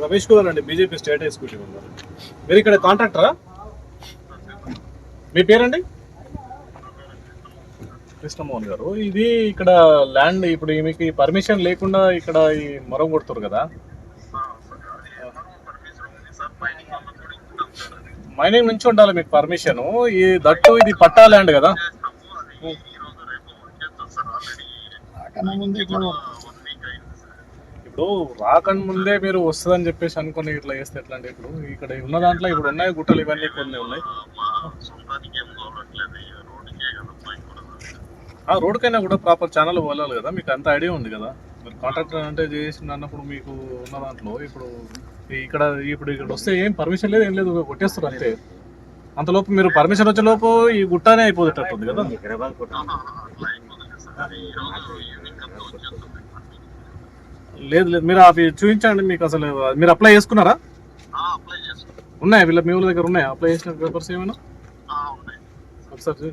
రమేష్ కుమార్ అండి, BJP state executive ఉన్నారు. మీరు ఇక్కడ కాంట్రాక్టరా? మీ పేరండి? కృష్ణమోహన్ గారు. ఇది ఇక్కడ ల్యాండ్ ఇప్పుడు మీకు పర్మిషన్ లేకుండా ఇక్కడ ఈ మొరం కొడుతారు కదా, మైనింగ్ నుంచి ఉండాలి మీకు పర్మిషన్. ఈ దట్టు ఇది పట్టా ల్యాండ్ కదా. ఇప్పుడు రాకండి ముందే మీరు వస్తుందని చెప్పేసి అనుకుని ఇట్లా చేస్తే ఎట్లా అంటే, ఇప్పుడు ఇక్కడ ఉన్న దాంట్లో ఇప్పుడు ఉన్నాయి గుట్టలు ఇవన్నీ కొన్ని ఉన్నాయి. ఆ రోడ్కైనా కూడా ప్రాపర్ ఛానల్ వెళ్ళాలి కదా, మీకు అంత ఐడియా ఉంది కదా. మీరు కాంట్రాక్టర్ అంటే చేసింది అన్నప్పుడు మీకు ఉన్న దాంట్లో ఇప్పుడు ఇక్కడ వస్తే ఏం పర్మిషన్ లేదు, ఏం లేదు, కొట్టేస్తారు అంతే. అంతలోపు మీరు పర్మిషన్ వచ్చే లోపు ఈ గుట్టనే అయిపోతేటట్టుంది కదా. లేదు లేదు, మీరు అవి చూపించండి. మీకు అసలు మీరు అప్లై చేసుకున్నారా? ఉన్నాయా మీ ఊళ్ళ దగ్గర ఉన్నాయా అప్లై చేసిన పేపర్స్ ఏమైనా? ఒకసారి